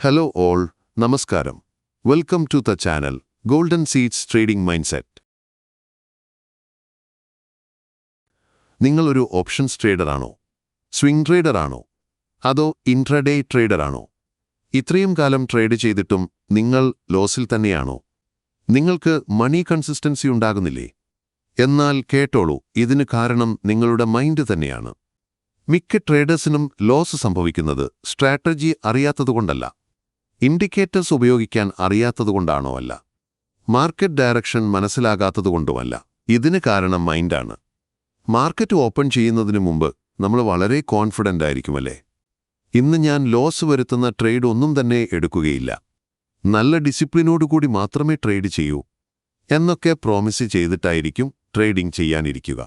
Hello all, Namaskaram. Welcome to the channel, Golden Seeds Trading Mindset. നിങ്ങളൊരു options ട്രേഡറാണോ? Swing ട്രേഡറാണോ? അതോ intraday ട്രേഡറാണോ? ഇത്രയും കാലം trade ചെയ്തിട്ടും നിങ്ങൾ ലോസിൽ തന്നെയാണോ? നിങ്ങൾക്ക് മണി കൺസിസ്റ്റൻസി ഉണ്ടാകുന്നില്ലേ? എന്നാൽ കേട്ടോളൂ, ഇതിന് കാരണം നിങ്ങളുടെ മൈൻഡ് തന്നെയാണ്. മിക്ക ട്രേഡേഴ്സിനും ലോസ് സംഭവിക്കുന്നത് സ്ട്രാറ്റജി അറിയാത്തതുകൊണ്ടല്ല. ഇൻഡിക്കേറ്റേഴ്സ് ഉപയോഗിക്കാൻ അറിയാത്തതുകൊണ്ടാണോ അല്ല. മാർക്കറ്റ് ഡയറക്ഷൻ മനസ്സിലാകാത്തതുകൊണ്ടുമല്ല. ഇതിന് കാരണം മൈൻഡാണ്. മാർക്കറ്റ് ഓപ്പൺ ചെയ്യുന്നതിന് മുമ്പ് നമ്മൾ വളരെ കോൺഫിഡൻ്റ് ആയിരിക്കുമല്ലേ? ഇന്ന് ഞാൻ ലോസ് വരുത്തുന്ന ട്രേഡ് ഒന്നും തന്നെ എടുക്കുകയില്ല, നല്ല ഡിസിപ്ലിനോടുകൂടി മാത്രമേ ട്രേഡ് ചെയ്യൂ എന്നൊക്കെ പ്രോമിസ് ചെയ്തിട്ടായിരിക്കും ട്രേഡിംഗ് ചെയ്യാനിരിക്കുക.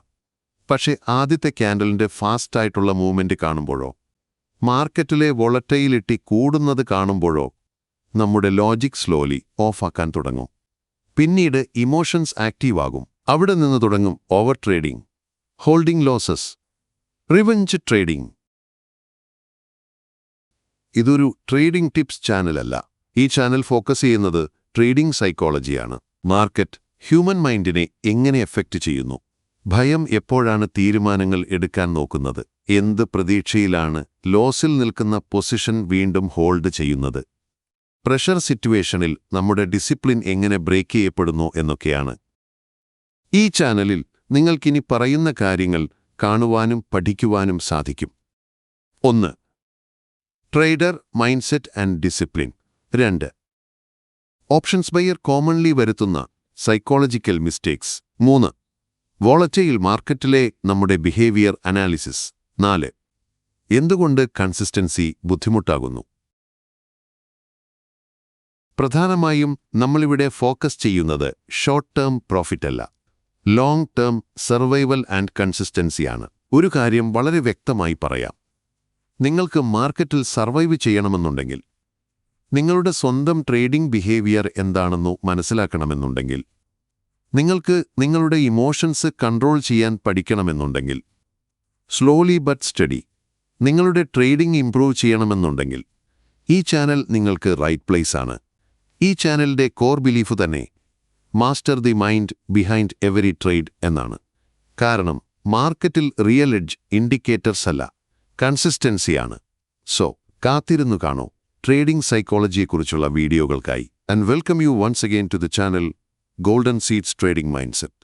പക്ഷേ ആദ്യത്തെ ക്യാൻഡലിൻ്റെ ഫാസ്റ്റായിട്ടുള്ള മൂവ്മെൻറ്റ് കാണുമ്പോഴോ, മാർക്കറ്റിലെ വോളറ്റൈലിറ്റി കൂടുന്നത് കാണുമ്പോഴോ നമ്മുടെ ലോജിക് സ്ലോലി ഓഫാക്കാൻ തുടങ്ങും. പിന്നീട് ഇമോഷൻസ് ആക്റ്റീവ് ആകും. അവിടെ നിന്ന് തുടങ്ങും over trading, holding losses, revenge trading. ഇതൊരു ട്രേഡിംഗ് ടിപ്സ് ചാനലല്ല. ഈ ചാനൽ ഫോക്കസ് ചെയ്യുന്നത് ട്രേഡിംഗ് സൈക്കോളജിയാണ്. മാർക്കറ്റ് ഹ്യൂമൻ മൈൻഡിനെ എങ്ങനെ എഫക്റ്റ് ചെയ്യുന്നു, ഭയം എപ്പോഴാണ് തീരുമാനങ്ങൾ എടുക്കാൻ നോക്കുന്നത്, എന്ത് പ്രതീക്ഷയിലാണ് ലോസിൽ നിൽക്കുന്ന പൊസിഷൻ വീണ്ടും ഹോൾഡ് ചെയ്യുന്നത്, പ്രഷർ സിറ്റുവേഷനിൽ നമ്മുടെ ഡിസിപ്ലിൻ എങ്ങനെ ബ്രേക്ക് ചെയ്യപ്പെടുന്നു എന്നൊക്കെയാണ്. ഈ ചാനലിൽ നിങ്ങൾക്കിനി പറയുന്ന കാര്യങ്ങൾ കാണുവാനും പഠിക്കുവാനും സാധിക്കും. 1. Trader mindset and discipline. 2. Options buyer commonly വരുത്തുന്ന സൈക്കോളജിക്കൽ മിസ്റ്റേക്സ്. 3. വോളറ്റൈൽ മാർക്കറ്റിലെ നമ്മുടെ ബിഹേവിയർ അനാലിസിസ്. 4. എന്തുകൊണ്ട് കൺസിസ്റ്റൻസി ബുദ്ധിമുട്ടാകുന്നു. പ്രധാനമായും നമ്മളിവിടെ ഫോക്കസ് ചെയ്യുന്നത് ഷോർട്ട് ടേം പ്രോഫിറ്റ് അല്ല, ലോങ് ടേം സർവൈവൽ ആൻഡ് കൺസിസ്റ്റൻസിയാണ്. ഒരു കാര്യം വളരെ വ്യക്തമായി പറയാം. നിങ്ങൾക്ക് മാർക്കറ്റിൽ സർവൈവ് ചെയ്യണമെന്നുണ്ടെങ്കിൽ, നിങ്ങളുടെ സ്വന്തം ട്രേഡിംഗ് ബിഹേവിയർ എന്താണെന്നു മനസ്സിലാക്കണമെന്നുണ്ടെങ്കിൽ, നിങ്ങൾക്ക് നിങ്ങളുടെ ഇമോഷൻസ് കൺട്രോൾ ചെയ്യാൻ പഠിക്കണമെന്നുണ്ടെങ്കിൽ, സ്ലോലി ബട്ട് സ്റ്റഡി നിങ്ങളുടെ ട്രേഡിംഗ് ഇംപ്രൂവ് ചെയ്യണമെന്നുണ്ടെങ്കിൽ, ഈ ചാനൽ നിങ്ങൾക്ക് റൈറ്റ് പ്ലേസ് ആണ്. ഈ ചാനലിൻ്റെ കോർ ബിലീഫ് തന്നെ master the mind behind every trade എന്നാണ്. കാരണം മാർക്കറ്റിൽ റിയൽ എഡ്ജ് ഇൻഡിക്കേറ്റേഴ്സ് അല്ല, കൺസിസ്റ്റൻസിയാണ്. സോ കാത്തിരുന്നു കാണൂ ട്രേഡിംഗ് സൈക്കോളജിയെക്കുറിച്ചുള്ള വീഡിയോകൾക്കായി. And welcome you once again to the channel golden seeds trading mindset.